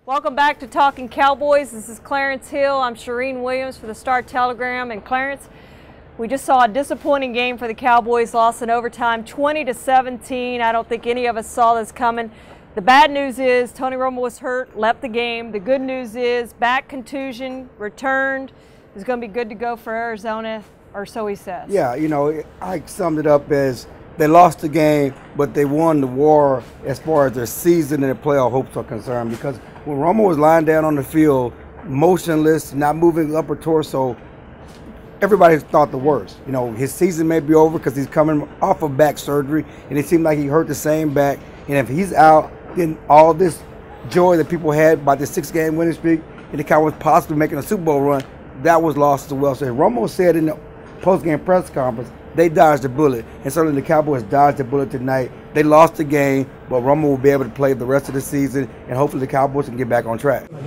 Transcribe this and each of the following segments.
Welcome back to Talking Cowboys. This is Clarence Hill. I'm Charean Williams for the Star-Telegram. And Clarence, we just saw a disappointing game for the Cowboys, lost in overtime 20-17. I don't think any of us saw this coming. The bad news is Tony Romo was hurt, left the game. The good news is back contusion, returned, is going to be good to go for Arizona, or so he says. Yeah, you know, I summed it up as they lost the game, but they won the war as far as their season and their playoff hopes are concerned, because when Romo was lying down on the field, motionless, not moving upper torso, everybody thought the worst. You know, his season may be over because he's coming off of back surgery, and it seemed like he hurt the same back. And if he's out, then all this joy that people had by this 6-game winning streak and the Cowboys possibly making a Super Bowl run, that was lost as well. So Romo said in the post-game press conference, they dodged the bullet, and certainly the Cowboys dodged the bullet tonight. They lost the game, but Romo will be able to play the rest of the season, and hopefully the Cowboys can get back on track. No,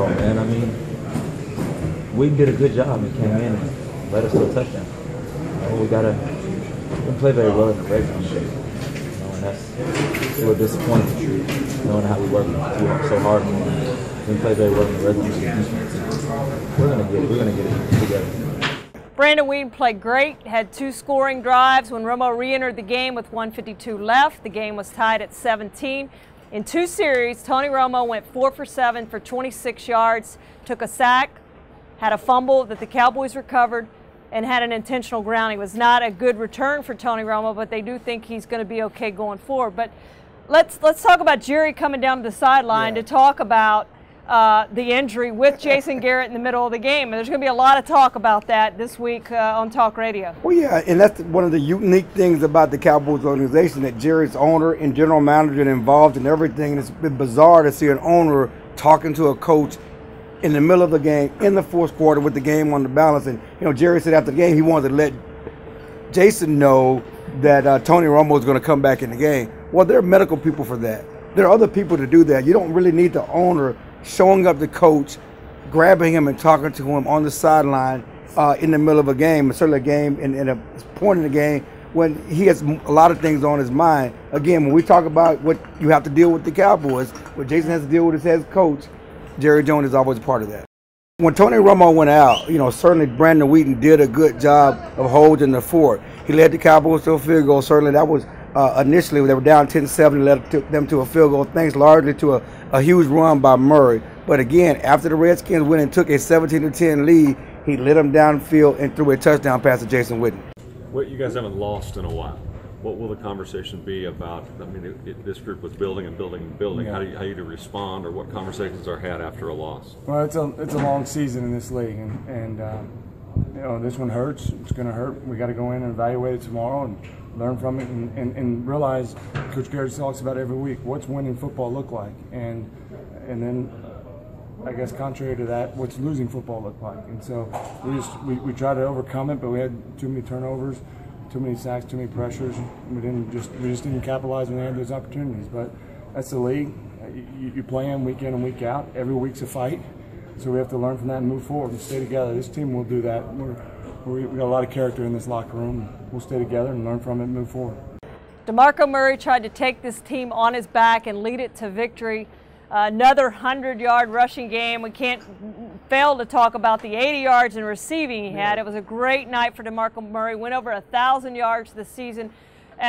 man. I mean, we did a good job. We came in and led us to a touchdown. We didn't play very well in the red zone. And that's a little disappointing, knowing how we worked so hard. We didn't play very well in the red zone. We're gonna get it together. Brandon Witten played great, had 2 scoring drives. When Romo re-entered the game with 1:52 left, the game was tied at 17. In 2 series, Tony Romo went 4 for 7 for 26 yards, took a sack, had a fumble that the Cowboys recovered, and had an intentional grounding. It was not a good return for Tony Romo, but they do think he's going to be okay going forward. But let's talk about Jerry coming down to the sideline to talk about the injury with Jason Garrett in the middle of the game. And there's going to be a lot of talk about that this week on Talk Radio. Well, yeah, and that's one of the unique things about the Cowboys organization, that Jerry's owner and general manager are involved in everything. And it's been bizarre to see an owner talking to a coach in the middle of the game, in the fourth quarter with the game on the balance. And, you know, Jerry said after the game he wanted to let Jason know that Tony Romo is going to come back in the game. Well, there are medical people for that. There are other people to do that. You don't really need the owner showing up the coach, grabbing him and talking to him on the sideline in the middle of a game, certainly a game in a point in the game when he has a lot of things on his mind. Again, when we talk about what you have to deal with the Cowboys, what Jason has to deal with as head coach, Jerry Jones is always a part of that. When Tony Romo went out, you know, certainly Brandon Witten did a good job of holding the fort. He led the Cowboys to a field goal. Certainly that was initially, they were down 10-7, led them to a field goal, thanks largely to a huge run by Murray. But again, after the Redskins went and took a 17-10 lead, he led them downfield and threw a touchdown pass to Jason Witten. Well, you guys haven't lost in a while. What will the conversation be about? I mean, this group was building and building and building. Yeah. How you respond, or what conversations are had after a loss? Well, it's a long season in this league, and you know, this one hurts. It's going to hurt. We got to go in and evaluate it tomorrow and learn from it, and realize Coach Garrett talks about every week. What's winning football look like, and then I guess contrary to that, what's losing football look like? And so we tried to overcome it, but we had too many turnovers, too many sacks, too many pressures. We just didn't capitalize when they had those opportunities. But that's the league. You play in week in and week out. Every week's a fight. So we have to learn from that and move forward and stay together. This team will do that. We got a lot of character in this locker room. We'll stay together and learn from it and move forward. DeMarco Murray tried to take this team on his back and lead it to victory. Another 100-yard rushing game. We can't fail to talk about the 80 yards in receiving he had. It was a great night for DeMarco Murray. Went over 1,000 yards this season.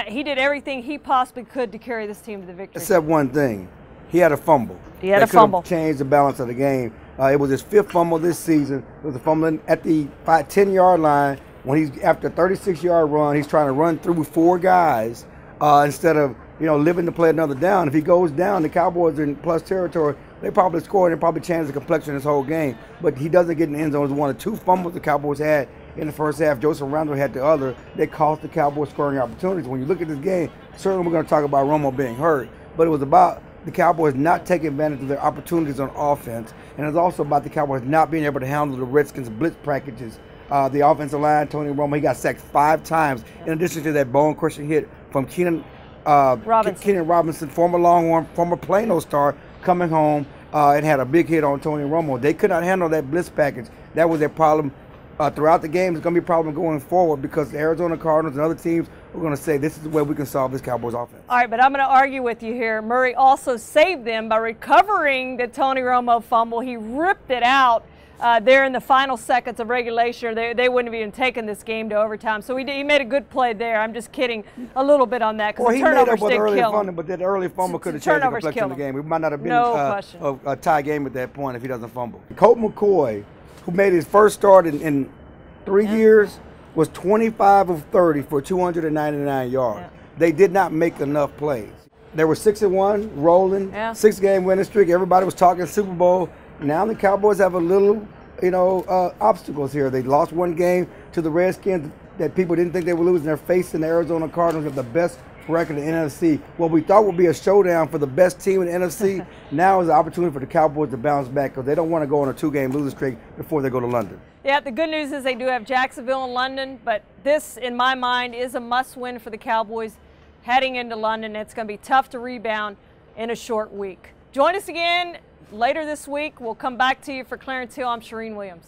He did everything he possibly could to carry this team to the victory. Except one thing. He had a fumble. He had a fumble. That could have changed the balance of the game. It was his 5th fumble this season. It was a fumble at the 10-yard line. When he's after a 36-yard run, he's trying to run through 4 guys instead of, you know, living to play another down. If he goes down, the Cowboys are in plus territory. They probably score and probably change the complexion of this whole game. But he doesn't get in the end zone. It was one of 2 fumbles the Cowboys had in the first half. Joseph Randle had the other. They cost the Cowboys scoring opportunities. When you look at this game, certainly we're going to talk about Romo being hurt, but it was about the Cowboys not taking advantage of their opportunities on offense, and it's also about the Cowboys not being able to handle the Redskins' blitz packages. The offensive line, Tony Romo, he got sacked 5 times, in addition to that bone-crushing hit from Keenan Robinson, former Longhorn, former Plano star, coming home and had a big hit on Tony Romo. They could not handle that blitz package. That was their problem throughout the game. It's going to be a problem going forward because the Arizona Cardinals and other teams we're going to say this is the way we can solve this Cowboys offense. All right, but I'm going to argue with you here. Murray also saved them by recovering the Tony Romo fumble. He ripped it out there in the final seconds of regulation. They wouldn't have even taken this game to overtime. So he made a good play there. I'm just kidding a little bit on that because the turnovers did kill him. But that early fumble could have changed the complexion of the game. It might not have been a tie game at that point if he doesn't fumble. Colt McCoy, who made his first start in 3 years, was 25 of 30 for 299 yards. Yeah. They did not make enough plays. They were 6-1, rolling, 6-game winning streak. Everybody was talking Super Bowl. Now the Cowboys have a little, obstacles here. They lost one game to the Redskins that people didn't think they would lose, and they're facing the Arizona Cardinals with the best record in the NFC. What we thought would be a showdown for the best team in the NFC, now is an opportunity for the Cowboys to bounce back because they don't want to go on a 2-game losing streak before they go to London. Yeah, the good news is they do have Jacksonville and London, but this, in my mind, is a must-win for the Cowboys heading into London. It's going to be tough to rebound in a short week. Join us again later this week. We'll come back to you for Clarence Hill. I'm Charean Williams.